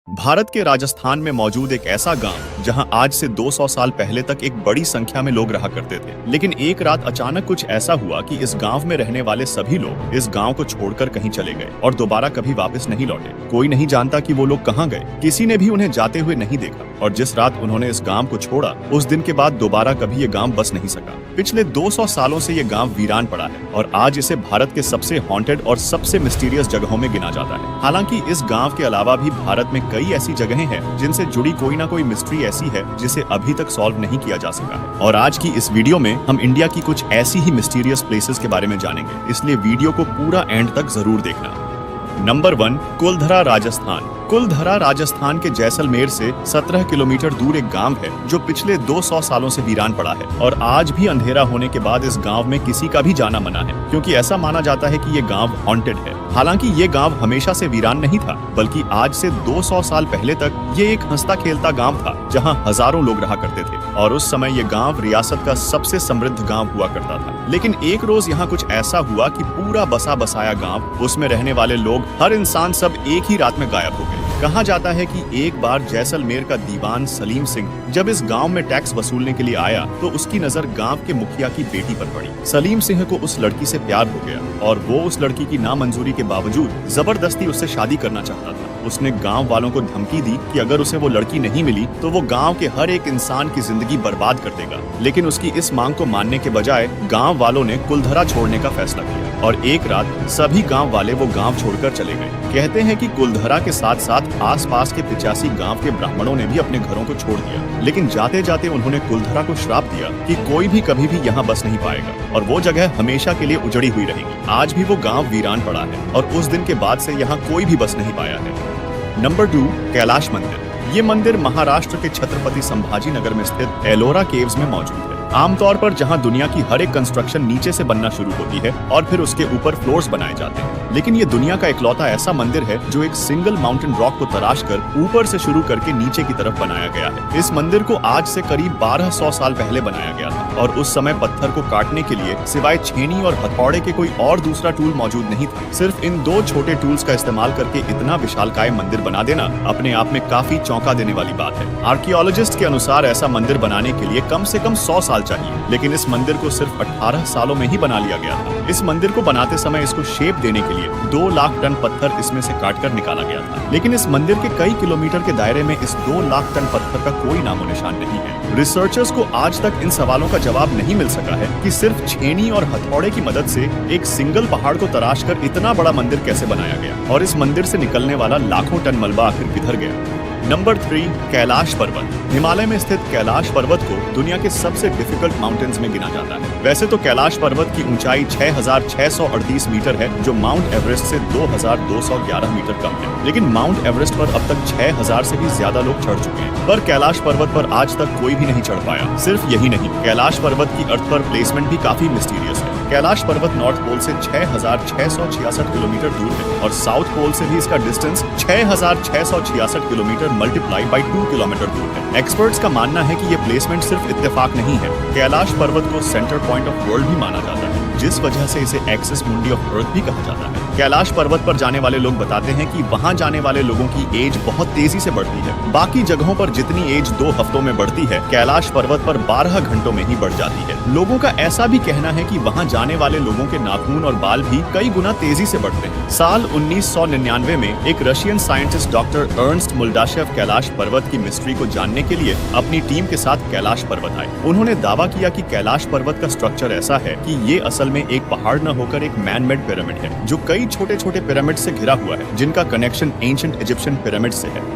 भारत के राजस्थान में मौजूद एक ऐसा गांव जहां आज से 200 साल पहले तक एक बड़ी संख्या में लोग रहा करते थे। लेकिन एक रात अचानक कुछ ऐसा हुआ कि इस गांव में रहने वाले सभी लोग इस गांव को छोड़कर कहीं चले गए और दोबारा कभी वापस नहीं लौटे। कोई नहीं जानता कि वो लोग कहां गए, किसी ने भी उन्हें जाते हुए नहीं देखा और जिस रात उन्होंने इस गांव को छोड़ा उस दिन के बाद दोबारा कभी ये गांव बस नहीं सका। पिछले 200 सालों से ये गांव वीरान पड़ा है और आज इसे भारत के सबसे हॉन्टेड और सबसे मिस्टीरियस जगहों में गिना जाता है। हालांकि इस गांव के अलावा भी भारत में कई ऐसी जगहें हैं जिनसे जुड़ी कोई ना कोई मिस्ट्री ऐसी है जिसे अभी तक सॉल्व नहीं किया जा सका है। और आज की इस वीडियो में हम इंडिया की कुछ ऐसी ही मिस्टीरियस प्लेसेस के बारे में जानेंगे, इसलिए वीडियो को पूरा एंड तक जरूर देखना। नंबर 1, कुलधरा राजस्थान। कुलधरा राजस्थान के जैसलमेर से 17 किलोमीटर दूर एक गांव है जो पिछले 200 सालों से वीरान पड़ा है और आज भी अंधेरा होने के बाद इस गांव में किसी का भी जाना मना है, क्योंकि ऐसा माना जाता है कि ये गांव हॉन्टेड है। हालांकि ये गांव हमेशा से वीरान नहीं था, बल्कि आज से 200 साल पहले तक ये एक हंसता खेलता गांव था जहां हजारों लोग रहा करते थे और उस समय ये गांव रियासत का सबसे समृद्ध गांव हुआ करता था। लेकिन एक रोज यहाँ कुछ ऐसा हुआ कि पूरा बसा बसाया गांव, उसमें रहने वाले लोग, हर इंसान, सब एक ही रात में गायब हो गए। कहा जाता है कि एक बार जैसलमेर का दीवान सलीम सिंह जब इस गांव में टैक्स वसूलने के लिए आया तो उसकी नजर गांव के मुखिया की बेटी पर पड़ी। सलीम सिंह को उस लड़की से प्यार हो गया और वो उस लड़की की नामंजूरी के बावजूद जबरदस्ती उससे शादी करना चाहता था। उसने गांव वालों को धमकी दी कि अगर उसे वो लड़की नहीं मिली तो वो गांव के हर एक इंसान की जिंदगी बर्बाद कर देगा। लेकिन उसकी इस मांग को मानने के बजाय गांव वालों ने कुलधरा छोड़ने का फैसला किया और एक रात सभी गांव वाले वो गांव छोड़कर चले गए। कहते हैं कि कुलधरा के साथ साथ आसपास के 85 गांव के ब्राह्मणों ने भी अपने घरों को छोड़ दिया, लेकिन जाते जाते उन्होंने कुलधरा को श्राप दिया कि कोई भी कभी भी यहाँ बस नहीं पाएगा और वो जगह हमेशा के लिए उजड़ी हुई रहेगी। आज भी वो गांव वीरान पड़ा है और उस दिन के बाद से यहाँ कोई भी बस नहीं पाया है। नंबर 2, कैलाश मंदिर। ये मंदिर महाराष्ट्र के छत्रपति संभाजी नगर में स्थित एलोरा केव्स में मौजूद है। आमतौर पर जहां दुनिया की हर एक कंस्ट्रक्शन नीचे से बनना शुरू होती है और फिर उसके ऊपर फ्लोर्स बनाए जाते हैं, लेकिन ये दुनिया का इकलौता ऐसा मंदिर है जो एक सिंगल माउंटेन रॉक को तराश कर ऊपर से शुरू करके नीचे की तरफ बनाया गया है। इस मंदिर को आज से करीब 1200 साल पहले बनाया गया था और उस समय पत्थर को काटने के लिए सिवाय छेनी और हथौड़े के कोई और दूसरा टूल मौजूद नहीं था। सिर्फ इन 2 छोटे टूल्स का इस्तेमाल करके इतना विशालकाय मंदिर बना देना अपने आप में काफी चौंका देने वाली बात है। आर्कियोलॉजिस्ट के अनुसार ऐसा मंदिर बनाने के लिए कम से कम 100 साल चाहिए, लेकिन इस मंदिर को सिर्फ 18 सालों में ही बना लिया गया था। इस मंदिर को बनाते समय इसको शेप देने के लिए 2 लाख टन पत्थर इसमें से काटकर निकाला गया था, लेकिन इस मंदिर के कई किलोमीटर के दायरे में इस 2 लाख टन पत्थर का कोई नामो निशान नहीं है। रिसर्चर्स को आज तक इन सवालों का जवाब नहीं मिल सका है कि सिर्फ छेनी और हथौड़े की मदद से एक सिंगल पहाड़ को तराश कर इतना बड़ा मंदिर कैसे बनाया गया और इस मंदिर से निकलने वाला लाखों टन मलबा आखिर किधर गया। नंबर 3, कैलाश पर्वत। हिमालय में स्थित कैलाश पर्वत को दुनिया के सबसे डिफिकल्ट माउंटेन्स में गिना जाता है। वैसे तो कैलाश पर्वत की ऊंचाई 6638 मीटर है, जो माउंट एवरेस्ट से 2211 मीटर कम है, लेकिन माउंट एवरेस्ट पर अब तक 6000 से भी ज्यादा लोग चढ़ चुके हैं, पर कैलाश पर्वत पर आज तक कोई भी नहीं चढ़ पाया। सिर्फ यही नहीं, कैलाश पर्वत की अर्थ पर प्लेसमेंट भी काफी मिस्टीरियस है। कैलाश पर्वत नॉर्थ पोल से 6666 किलोमीटर दूर है और साउथ पोल से भी इसका distance 6666 kilometre multiply by 2 kilometre दूर है। एक्सपर्ट्स का मानना है कि ये प्लेसमेंट सिर्फ इत्तेफाक नहीं है। कैलाश पर्वत को सेंटर पॉइंट ऑफ वर्ल्ड भी माना जाता है, जिस वजह से इसे एक्सिस मुंडी ऑफ अर्थ भी कहा जाता है। कैलाश पर्वत पर जाने वाले लोग बताते हैं कि वहां जाने वाले लोगों की एज बहुत तेजी से बढ़ती है। बाकी जगहों पर जितनी एज 2 हफ्तों में बढ़ती है, कैलाश पर्वत पर 12 घंटों में ही बढ़ जाती है। लोगों का ऐसा भी कहना है कि वहां जाने वाले लोगों के नाखून और बाल भी कई गुना तेजी से बढ़ते हैं। साल 1999 में एक Russian scientist doctor Ernst Muldashev Kailash पर्वत की मिस्ट्री को जानने के लिए अपनी टीम के साथ कैलाश पर्वत आए। उन्होंने दावा किया कि कैलाश पर्वत का स्ट्रक्चर ऐसा है कि ये असल में एक पहाड़ न होकर एक मैन मेड पिरामिड है, जो कई छोटे छोटे पिरामिड से घिरा हुआ है, जिनका कनेक्शन एंशिएंट इजिप्शियन पिरामिड से है।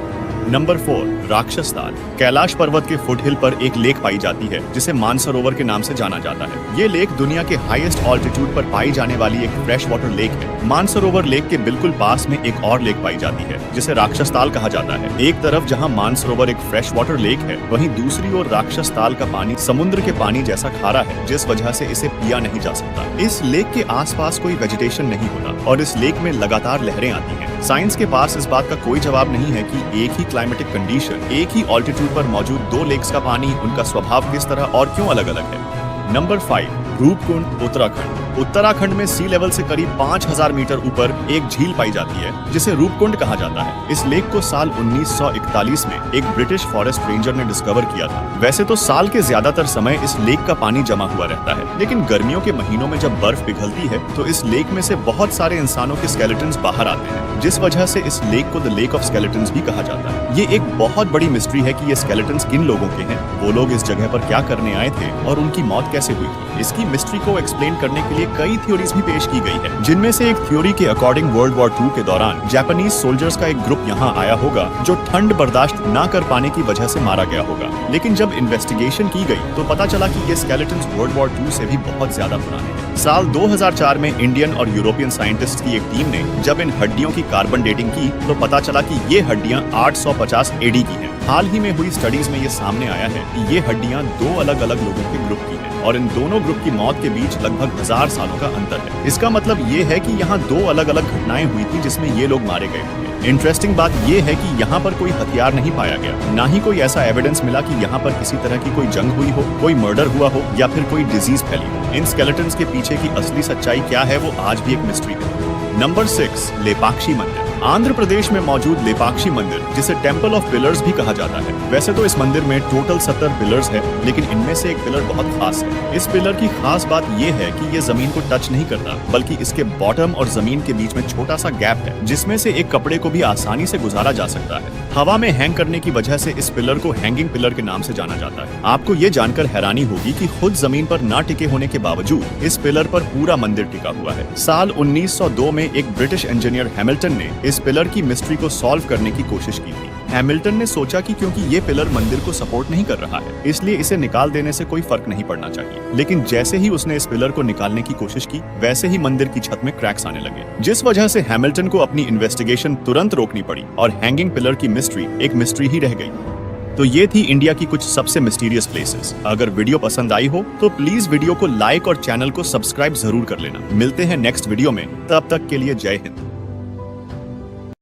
नंबर 4, राक्षस ताल। कैलाश पर्वत के फुटहिल पर एक लेक पाई जाती है जिसे मानसरोवर के नाम से जाना जाता है। ये लेक दुनिया के हाईएस्ट ऑल्टीट्यूड पर पाई जाने वाली एक फ्रेश वाटर लेक है। मानसरोवर लेक के बिल्कुल पास में एक और लेक पाई जाती है जिसे राक्षस ताल कहा जाता है। एक तरफ जहाँ मानसरोवर एक फ्रेश वाटर लेक है, वहीं दूसरी ओर राक्षस ताल का पानी समुद्र के पानी जैसा खारा है, जिस वजह से इसे पिया नहीं जा सकता। इस लेक के आसपास कोई वेजिटेशन नहीं होता और इस लेक में लगातार लहरें आती हैं। साइंस के पास इस बात का कोई जवाब नहीं है कि एक ही क्लाइमेटिक कंडीशन, एक ही ऑल्टीट्यूड पर मौजूद 2 लेक्स का पानी, उनका स्वभाव किस तरह और क्यों अलग अलग है। नंबर 5, रूपकुंड उत्तराखंड में सी लेवल से करीब 5000 मीटर ऊपर एक झील पाई जाती है जिसे रूपकुंड कहा जाता है। इस लेक को साल 1941 में एक ब्रिटिश फॉरेस्ट रेंजर ने डिस्कवर किया था। वैसे तो साल के ज्यादातर समय इस लेक का पानी जमा हुआ रहता है, लेकिन गर्मियों के महीनों में जब बर्फ पिघलती है तो इस लेक में से बहुत सारे इंसानों के स्केलेटन्स बाहर आते हैं, जिस वजह से इस लेक को द लेक ऑफ स्केलेटन्स भी कहा जाता है। ये एक बहुत बड़ी मिस्ट्री है कि ये स्केलेटन्स किन लोगों के हैं, वो लोग इस जगह पर क्या करने आए थे और उनकी मौत कैसे हुई थी। इसकी मिस्ट्री को एक्सप्लेन करने के लिए कई थ्योरीज भी पेश की गई है, जिनमें से एक थ्योरी के अकॉर्डिंग वर्ल्ड वॉर 2 के दौरान जापानीज सोल्जर्स का एक ग्रुप यहाँ आया होगा जो ठंड बर्दाश्त न कर पाने की वजह से मारा गया होगा। लेकिन जब इन्वेस्टिगेशन की गई तो पता चला कि ये स्केलेटन्स वर्ल्ड वॉर 2 से भी बहुत ज्यादा पुराने हैं। साल 2004 में इंडियन और यूरोपियन साइंटिस्ट की एक टीम ने जब इन हड्डियों की कार्बन डेटिंग की तो पता चला कि ये हड्डियां 850 एडी की हैं। हाल ही में हुई स्टडीज में ये सामने आया है कि ये हड्डियां 2 अलग अलग लोगों के ग्रुप की हैं और इन दोनों ग्रुप की मौत के बीच लगभग 1000 सालों का अंतर है। इसका मतलब ये है कि यहाँ 2 अलग अलग घटनाएं हुई थी जिसमें ये लोग मारे गए होंगे। इंटरेस्टिंग बात ये है कि यहाँ पर कोई हथियार नहीं पाया गया, ना ही कोई ऐसा एविडेंस मिला कि यहाँ पर किसी तरह की कोई जंग हुई हो, कोई मर्डर हुआ हो या फिर कोई डिजीज फैली हो। इन स्केलेटन्स के पीछे की असली सच्चाई क्या है वो आज भी एक मिस्ट्री है। नंबर 6, लेपाक्षी मंदिर। आंध्र प्रदेश में मौजूद लेपाक्षी मंदिर, जिसे टेम्पल ऑफ पिलर्स भी कहा जाता है। वैसे तो इस मंदिर में टोटल 70 पिलर्स है, लेकिन इनमें से एक पिलर बहुत खास है। इस पिलर की खास बात ये है कि ये जमीन को टच नहीं करता, बल्कि इसके बॉटम और जमीन के बीच में छोटा सा गैप है, जिसमें से एक कपड़े को भी आसानी से गुजारा जा सकता है। हवा में हैंग करने की वजह से इस पिलर को हैंगिंग पिलर के नाम से जाना जाता है। आपको ये जानकर हैरानी होगी कि खुद जमीन पर ना टिके होने के बावजूद इस पिलर पर पूरा मंदिर टिका हुआ है। साल 1902 में एक ब्रिटिश इंजीनियर हैमिल्टन ने इस पिलर की मिस्ट्री को सॉल्व करने की कोशिश की थी। हैमिल्टन ने सोचा कि क्योंकि ये पिलर मंदिर को सपोर्ट नहीं कर रहा है, इसलिए इसे निकाल देने से कोई फर्क नहीं पड़ना चाहिए। लेकिन जैसे ही उसने इस पिलर को निकालने की कोशिश की, वैसे ही मंदिर की छत में क्रैक्स आने लगे, जिस वजह से हैमिल्टन को अपनी इन्वेस्टिगेशन तुरंत रोकनी पड़ी और हैंगिंग पिलर की मिस्ट्री एक मिस्ट्री ही रह गई। तो ये थी इंडिया की कुछ सबसे मिस्टीरियस प्लेसेस। अगर वीडियो पसंद आई हो तो प्लीज वीडियो को लाइक और चैनल को सब्सक्राइब जरूर कर लेना। मिलते हैं नेक्स्ट वीडियो में, तब तक के लिए जय हिंद।